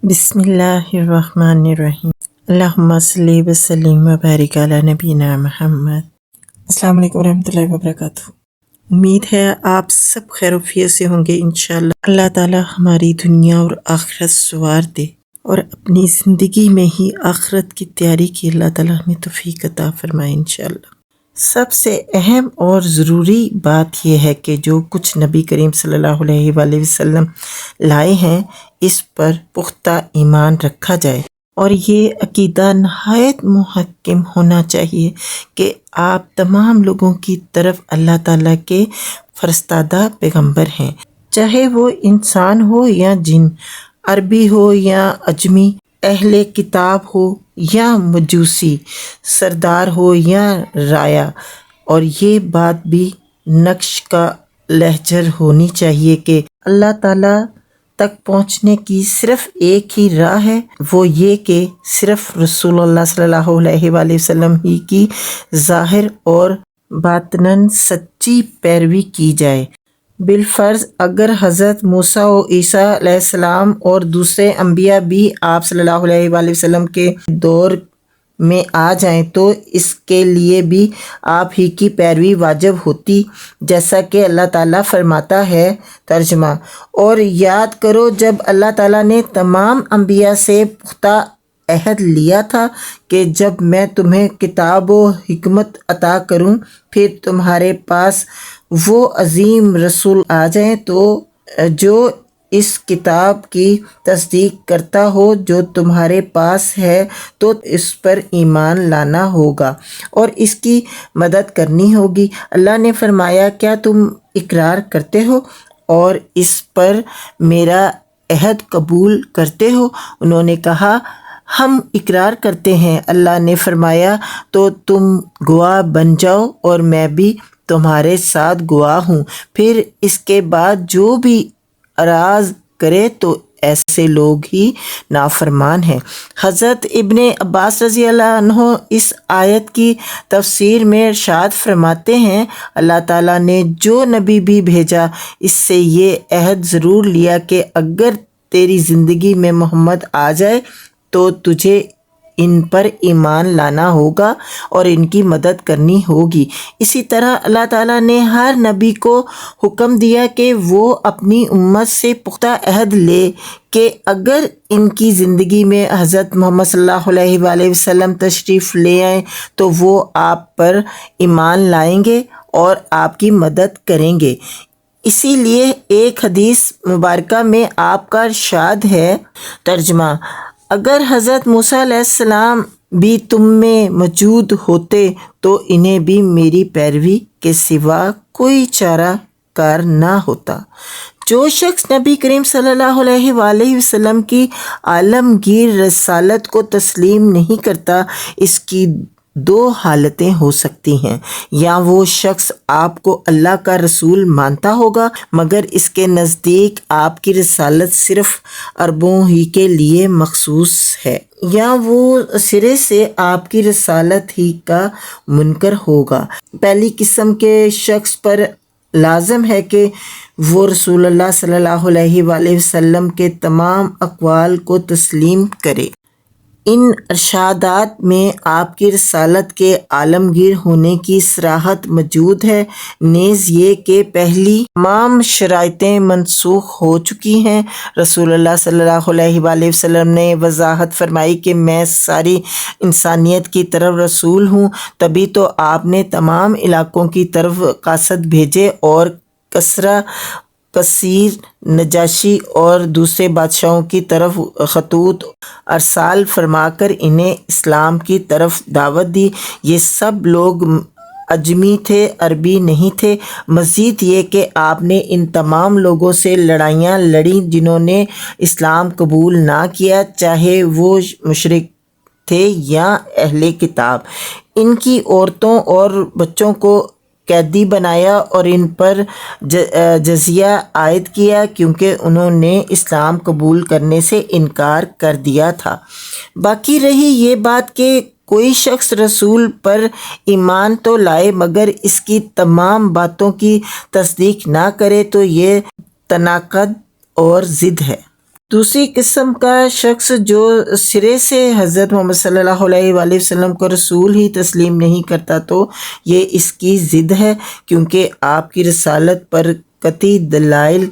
بسم اللہ الرحمن الرحیم۔ اللہم صلی وسلم وبارک علی نبینا محمد۔ السلام علیکم ورحمۃ اللہ وبرکاتہ۔ امید ہے آپ سب خیر و عافیت سے ہوں گے انشاءاللہ۔ اللہ تعالی ہماری دنیا اور آخرت سنوار دے اور اپنی زندگی میں ہی آخرت کی تیاری کی اللہ تعالی ہمیں توفیق عطا فرمائے انشاءاللہ۔ سب سے اہم اور ضروری بات یہ ہے کہ جو کچھ نبی کریم صلی اللہ علیہ وآلہ وسلم لائے ہیں اس پر پختہ ایمان رکھا جائے، اور یہ عقیدہ نہایت محکم ہونا چاہیے کہ آپ تمام لوگوں کی طرف اللہ تعالیٰ کے فرستادہ پیغمبر ہیں، چاہے وہ انسان ہو یا جن، عربی ہو یا عجمی، اہل کتاب ہو یا مجوسی، سردار ہو یا رایا۔ اور یہ بات بھی نقش کا لہجر ہونی چاہیے کہ اللہ تعالیٰ تک پہنچنے کی صرف ایک ہی راہ ہے، وہ یہ کہ صرف رسول اللہ صلی اللہ علیہ وآلہ وسلم ہی کی ظاہر اور باطناً سچی پیروی کی جائے۔ بالفرض اگر حضرت موسیٰ و عیسیٰ علیہ السلام اور دوسرے انبیاء بھی آپ صلی اللہ علیہ وآلہ وسلم کے دور میں آ جائیں تو اس کے لیے بھی آپ ہی کی پیروی واجب ہوتی، جیسا کہ اللہ تعالیٰ فرماتا ہے۔ ترجمہ: اور یاد کرو جب اللہ تعالیٰ نے تمام انبیاء سے پختہ عہد لیا تھا کہ جب میں تمہیں کتاب و حکمت عطا کروں، پھر تمہارے پاس وہ عظیم رسول آ جائیں تو جو اس کتاب کی تصدیق کرتا ہو جو تمہارے پاس ہے تو اس پر ایمان لانا ہوگا اور اس کی مدد کرنی ہوگی۔ اللہ نے فرمایا، کیا تم اقرار کرتے ہو اور اس پر میرا عہد قبول کرتے ہو؟ انہوں نے کہا، ہم اقرار کرتے ہیں۔ اللہ نے فرمایا، تو تم گواہ بن جاؤ اور میں بھی تمہارے ساتھ گواہ ہوں۔ پھر اس کے بعد جو بھی اعراض کرے تو ایسے لوگ ہی نافرمان ہیں۔ حضرت ابن عباس رضی اللہ عنہ اس آیت کی تفسیر میں ارشاد فرماتے ہیں، اللہ تعالیٰ نے جو نبی بھی بھیجا اس سے یہ عہد ضرور لیا کہ اگر تیری زندگی میں محمد آ جائے تو تجھے ان پر ایمان لانا ہوگا اور ان کی مدد کرنی ہوگی۔ اسی طرح اللہ تعالیٰ نے ہر نبی کو حکم دیا کہ وہ اپنی امت سے پختہ عہد لے کہ اگر ان کی زندگی میں حضرت محمد صلی اللہ علیہ وآلہ وسلم تشریف لے آئیں تو وہ آپ پر ایمان لائیں گے اور آپ کی مدد کریں گے۔ اسی لیے ایک حدیث مبارکہ میں آپ کا ارشاد ہے۔ ترجمہ: اگر حضرت موسیٰ علیہ السلام بھی تم میں موجود ہوتے تو انہیں بھی میری پیروی کے سوا کوئی چارہ کار نہ ہوتا۔ جو شخص نبی کریم صلی اللہ علیہ وآلہ وسلم کی عالمگیر رسالت کو تسلیم نہیں کرتا، اس کی دو حالتیں ہو سکتی ہیں، یا وہ شخص آپ کو اللہ کا رسول مانتا ہوگا مگر اس کے نزدیک آپ کی رسالت صرف عربوں ہی کے لیے مخصوص ہے، یا وہ سرے سے آپ کی رسالت ہی کا منکر ہوگا۔ پہلی قسم کے شخص پر لازم ہے کہ وہ رسول اللہ صلی اللہ علیہ وآلہ وسلم کے تمام اقوال کو تسلیم کرے۔ ان ارشادات میں آپ کی رسالت کے عالمگیر ہونے کی صراحت موجود ہے، نیز یہ کہ پہلی تمام شرائطیں منسوخ ہو چکی ہیں۔ رسول اللہ صلی اللہ علیہ وآلہ وسلم نے وضاحت فرمائی کہ میں ساری انسانیت کی طرف رسول ہوں، تبھی تو آپ نے تمام علاقوں کی طرف قاصد بھیجے اور کسریٰ، کثیر، نجاشی اور دوسرے بادشاہوں کی طرف خطوط ارسال فرما کر انہیں اسلام کی طرف دعوت دی۔ یہ سب لوگ عجمی تھے، عربی نہیں تھے۔ مزید یہ کہ آپ نے ان تمام لوگوں سے لڑائیاں لڑیں جنہوں نے اسلام قبول نہ کیا، چاہے وہ مشرک تھے یا اہل کتاب۔ ان کی عورتوں اور بچوں کو قیدی بنایا اور ان پر جزیہ عائد کیا کیونکہ انہوں نے اسلام قبول کرنے سے انکار کر دیا تھا۔ باقی رہی یہ بات کہ کوئی شخص رسول پر ایمان تو لائے مگر اس کی تمام باتوں کی تصدیق نہ کرے تو یہ تناقض اور ضد ہے۔ دوسری قسم کا شخص جو سرے سے حضرت محمد صلی اللہ علیہ وآلہ وسلم کو رسول ہی تسلیم نہیں کرتا تو یہ اس کی ضد ہے، کیونکہ آپ کی رسالت پر قطعی دلائل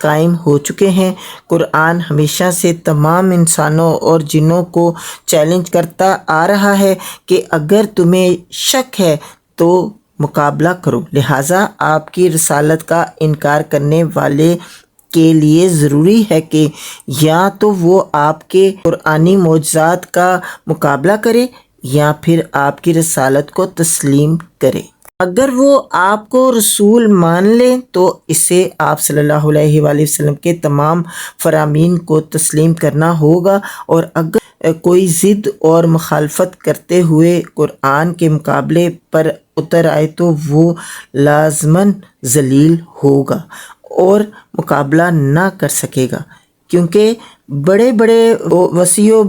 قائم ہو چکے ہیں۔ قرآن ہمیشہ سے تمام انسانوں اور جنوں کو چیلنج کرتا آ رہا ہے کہ اگر تمہیں شک ہے تو مقابلہ کرو، لہٰذا آپ کی رسالت کا انکار کرنے والے کے لیے ضروری ہے کہ یا تو وہ آپ کے قرآنی معجزات کا مقابلہ کرے یا پھر آپ کی رسالت کو تسلیم کرے۔ اگر وہ آپ کو رسول مان لیں تو اسے آپ صلی اللہ علیہ وآلہ وسلم کے تمام فرامین کو تسلیم کرنا ہوگا، اور اگر کوئی ضد اور مخالفت کرتے ہوئے قرآن کے مقابلے پر اتر آئے تو وہ لازماً ذلیل ہوگا اور مقابلہ نہ کر سکے گا، کیونکہ بڑے بڑے وسیع و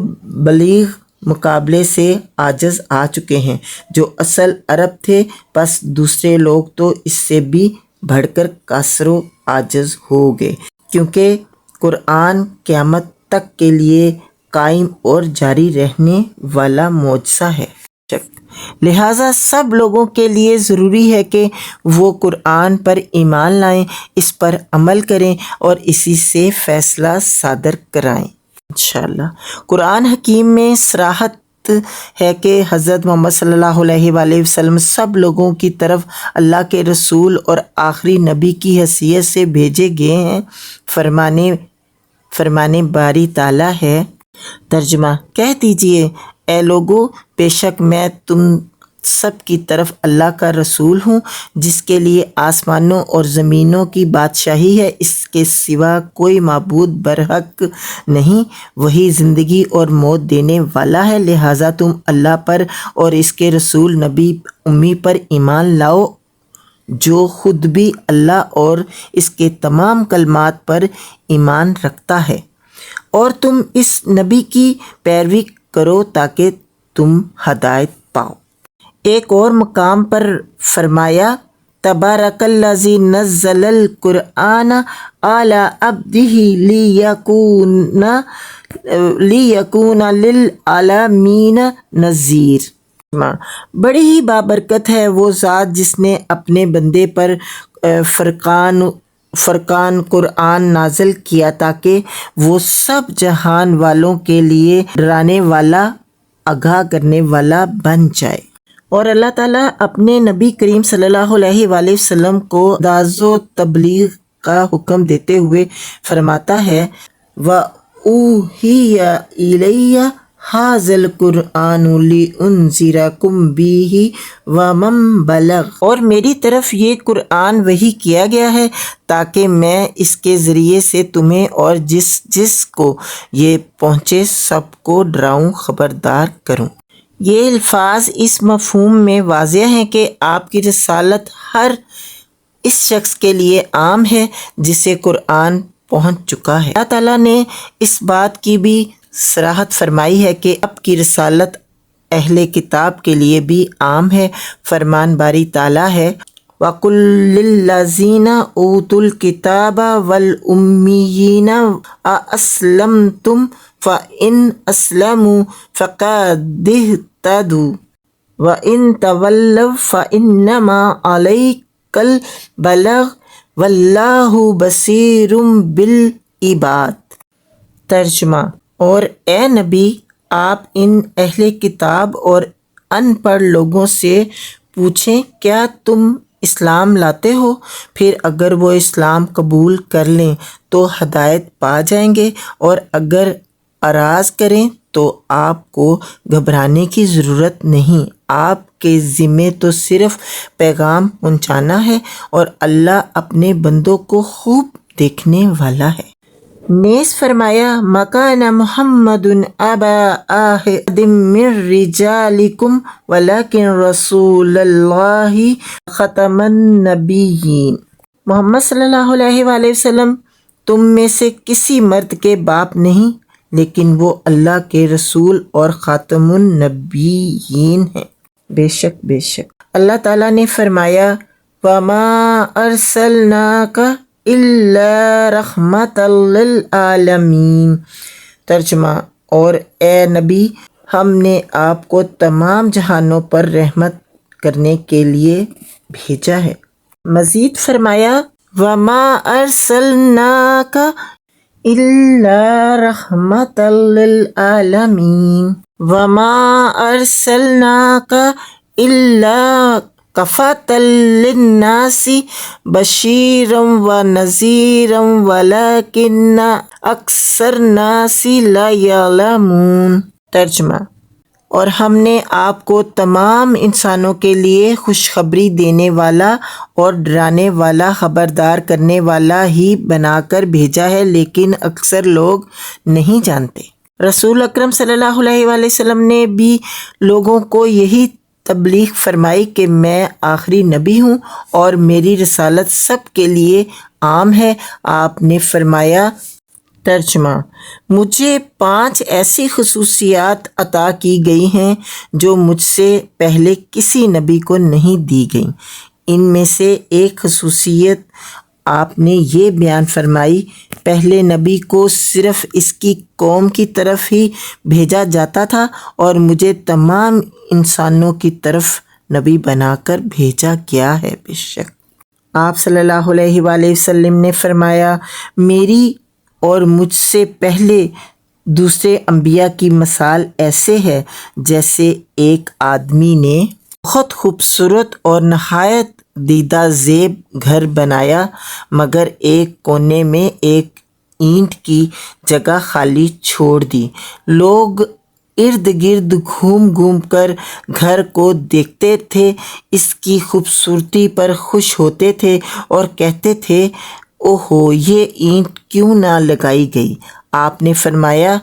بلیغ مقابلے سے عاجز آ چکے ہیں جو اصل عرب تھے، بس دوسرے لوگ تو اس سے بھی بڑھ کر قاصر و عاجز ہو گئے، کیونکہ قرآن قیامت تک کے لیے قائم اور جاری رہنے والا معجزہ ہے۔ لہٰذا سب لوگوں کے لیے ضروری ہے کہ وہ قرآن پر ایمان لائیں، اس پر عمل کریں اور اسی سے فیصلہ صادر کرائیں انشاءاللہ۔ قرآن حکیم میں صراحت ہے کہ حضرت محمد صلی اللہ علیہ وآلہ وسلم سب لوگوں کی طرف اللہ کے رسول اور آخری نبی کی حیثیت سے بھیجے گئے ہیں۔ فرمانے باری تعالیٰ ہے، ترجمہ: کہہ دیجئے اے لوگو، بے شک میں تم سب کی طرف اللہ کا رسول ہوں، جس کے لیے آسمانوں اور زمینوں کی بادشاہی ہے، اس کے سوا کوئی معبود برحق نہیں، وہی زندگی اور موت دینے والا ہے، لہٰذا تم اللہ پر اور اس کے رسول نبی امی پر ایمان لاؤ جو خود بھی اللہ اور اس کے تمام کلمات پر ایمان رکھتا ہے، اور تم اس نبی کی پیروی کرو تاکہ تم ہدایت پاؤ۔ ایک اور مقام پر فرمایا، تبارک الذی نزل القرآن علی عبدہ لیکون للعالمین نذیر۔ بڑی ہی بابرکت ہے وہ ذات جس نے اپنے بندے پر فرقان قرآن نازل کیا تاکہ وہ سب جہان والوں کے لیے ڈرانے والا، آگاہ کرنے والا بن جائے۔ اور اللہ تعالیٰ اپنے نبی کریم صلی اللہ علیہ وآلہ وسلم کو دعوت و تبلیغ کا حکم دیتے ہوئے فرماتا ہے، وَأُوحِیَ إِلَیَّ هَٰذَا الْقُرْآنُ لِأُنذِرَکُم بِهِ وَمَن بَلَغَ، اور میری طرف یہ قرآن وحی کیا گیا ہے تاکہ میں اس کے ذریعے سے تمہیں اور جس کو یہ پہنچے سب کو ڈراؤں، خبردار کروں۔ یہ الفاظ اس مفہوم میں واضح ہیں کہ آپ کی رسالت ہر اس شخص کے لیے عام ہے جسے قرآن پہنچ چکا ہے۔ اللہ تعالیٰ نے اس بات کی بھی صراحت فرمائی ہے کہ آپ کی رسالت اہل کتاب کے لیے بھی عام ہے۔ فرمان باری تعالیٰ ہے، وَقُل لِّلَّذِينَ أُوتُوا الْكِتَابَ وَالْأُمِّيِّينَ أَأَسْلَمْتُمْ فَإِنْ أَسْلَمُوا فَقَدِ اهْتَدَوْا وَإِنْ تَوَلَّوْا فَإِنَّمَا عَلَيْكَ الْبَلَاغُ وَاللَّهُ بَصِيرٌ بِالْعِبَادِ۔ ترجمہ: اور اے نبی، آپ ان اہل کتاب اور ان پڑھ لوگوں سے پوچھیں، کیا تم اسلام لاتے ہو؟ پھر اگر وہ اسلام قبول کر لیں تو ہدایت پا جائیں گے، اور اگر اعراض کریں تو آپ کو گھبرانے کی ضرورت نہیں، آپ کے ذمے تو صرف پیغام پہنچانا ہے، اور اللہ اپنے بندوں کو خوب دیکھنے والا ہے۔ نیز فرمایا، مَا كَانَ مُحَمَّدٌ أَبَا أَحَدٍ مِّن رِّجَالِكُمْ وَلَٰكِن رَّسُولَ اللَّهِ خَاتَمَ النَّبِيِّينَ۔ محمد صلی اللہ علیہ وآلہ وسلم تم میں سے کسی مرد کے باپ نہیں، لیکن وہ اللہ کے رسول اور خاتم النبیین ہیں۔ بے شک اللہ تعالیٰ نے فرمایا، وَمَا أَرْسَلْنَاكَ إلا رحمة للعالمین۔ ترجمہ، اور اے نبی، ہم نے آپ کو تمام جہانوں پر رحمت کرنے کے لیے بھیجا ہے۔ مزید فرمایا وَمَا أَرْسَلْنَاكَ إِلَّا رَحْمَةً لِلْعَالَمِينَ وَمَا أَرْسَلْنَاكَ إِلَّا كَافَةً لِلنَّاسِ بَشِيرًا وَنَذِيرًا وَلَكِنَّ أَكْثَرَ النَّاسِ لَا يَعْلَمُونَ۔ ترجمہ، اور ہم نے آپ کو تمام انسانوں کے لیے خوشخبری دینے والا اور ڈرانے والا، خبردار کرنے والا ہی بنا کر بھیجا ہے، لیکن اکثر لوگ نہیں جانتے۔ رسول اکرم صلی اللہ علیہ وآلہ وسلم نے بھی لوگوں کو یہی تبلیغ فرمائی کہ میں آخری نبی ہوں اور میری رسالت سب کے لیے عام ہے۔ آپ نے فرمایا، ترجمہ، مجھے 5 ایسی خصوصیات عطا کی گئی ہیں جو مجھ سے پہلے کسی نبی کو نہیں دی گئیں۔ ان میں سے ایک خصوصیت آپ نے یہ بیان فرمائی، پہلے نبی کو صرف اس کی قوم کی طرف ہی بھیجا جاتا تھا اور مجھے تمام انسانوں کی طرف نبی بنا کر بھیجا گیا ہے۔ بے شک آپ صلی اللہ علیہ وآلہ وسلم نے فرمایا، میری اور مجھ سے پہلے دوسرے انبیاء کی مثال ایسے ہے جیسے ایک آدمی نے بہت خوبصورت اور نہایت دیدہ زیب گھر بنایا، مگر ایک کونے میں ایک اینٹ کی جگہ خالی چھوڑ دی۔ لوگ ارد گرد گھوم گھوم کر گھر کو دیکھتے تھے، اس کی خوبصورتی پر خوش ہوتے تھے اور کہتے تھے، اوہو، یہ اینٹ کیوں نہ لگائی گئی؟ آپ نے فرمایا،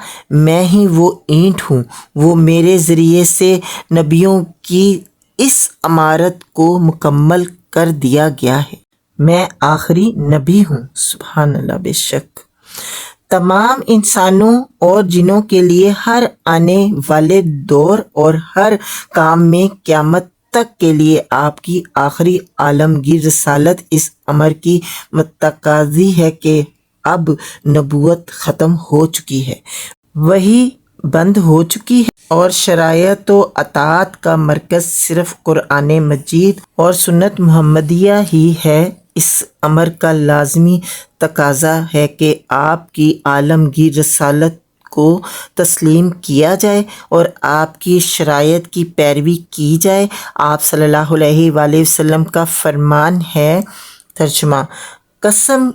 میں ہی وہ اینٹ ہوں، وہ میرے ذریعے سے نبیوں کی اس عمارت کو مکمل کر دیا گیا ہے۔ میں آخری نبی ہوں۔ سبحان اللہ۔ بے شک تمام انسانوں اور جنوں کے لیے ہر آنے والے دور اور ہر کام میں قیامت تک کے لیے آپ کی آخری عالمگیر رسالت اس امر کی متقاضی ہے کہ اب نبوت ختم ہو چکی ہے، وحی بند ہو چکی ہے اور شرائط و اطاعت کا مرکز صرف قرآن مجید اور سنت محمدیہ ہی ہے۔ اس امر کا لازمی تقاضا ہے کہ آپ کی عالمگیر رسالت کو تسلیم کیا جائے اور آپ کی شرائط کی پیروی کی جائے۔ آپ صلی اللہ علیہ وآلہ وسلم کا فرمان ہے، ترجمہ، قسم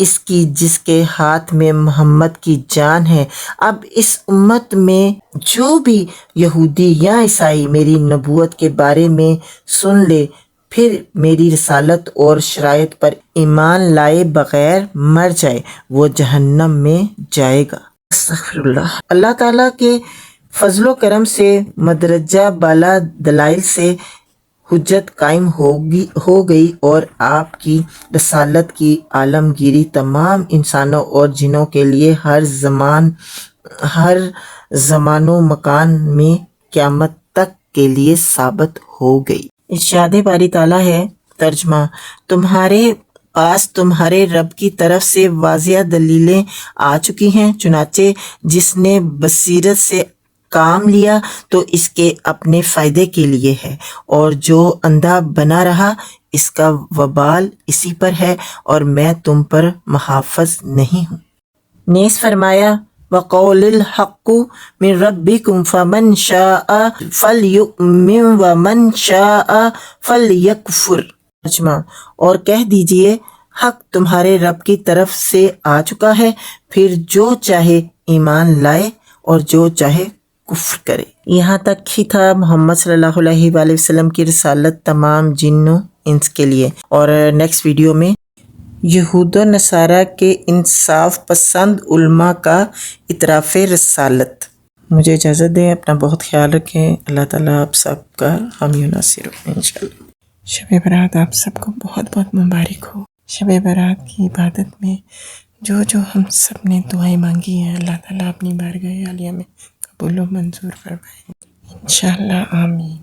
اس کی جس کے ہاتھ میں محمد کی جان ہے، اب اس امت میں جو بھی یہودی یا عیسائی میری نبوت کے بارے میں سن لے پھر میری رسالت اور شرائط پر ایمان لائے بغیر مر جائے، وہ جہنم میں جائے گا۔ استغفر اللہ۔ اللہ تعالیٰ کے فضل و کرم سے مدرجہ بالا دلائل سے حجت قائم ہو گئی اور آپ کی رسالت کی عالمگیری تمام انسانوں اور جنوں کے لیے ہر زمان و مکان میں قیامت تک کے لیے ثابت ہو گئی۔ ارشاد باری تعالیٰ ہے، ترجمہ، تمہارے پاس تمہارے رب کی طرف سے واضح دلیلیں آ چکی ہیں، چنانچہ جس نے بصیرت سے کام لیا تو اس کے اپنے فائدے کے لیے ہے، اور جو اندھا بنا رہا اس کا وبال اسی پر ہے، اور میں تم پر محافظ نہیں ہوں۔ نیز فرمایا، وَقَوْلِ الْحَقُّ مِنْ رَبِّكُمْ فَمَنْ شَاءَ فَلْيُؤْمِنْ وَمَنْ شَاءَ فَلْيَكْفُرْ۔ ترجمہ، اور کہہ دیجئے، حق تمہارے رب کی طرف سے آ چکا ہے، پھر جو چاہے ایمان لائے اور جو چاہے کفر کرے۔ یہاں تک ہی تھا محمد صلی اللہ علیہ وآلہ وسلم کی رسالت تمام جن و انس کے لیے، اور نیکسٹ ویڈیو میں یہود و نصارہ کے انصاف پسند علماء کا اعتراف رسالت۔ مجھے اجازت دیں، اپنا بہت خیال رکھیں، اللہ تعالیٰ آپ سب کا حامی و ناصر ہو انشاءاللہ۔ شب برات آپ سب کو بہت بہت مبارک ہو۔ شب برات کی عبادت میں جو ہم سب نے دعائیں مانگی ہیں، اللہ تعالیٰ اپنی بارگاہ عالیہ میں قبول و منظور فرمائیں انشاءاللہ، آمین۔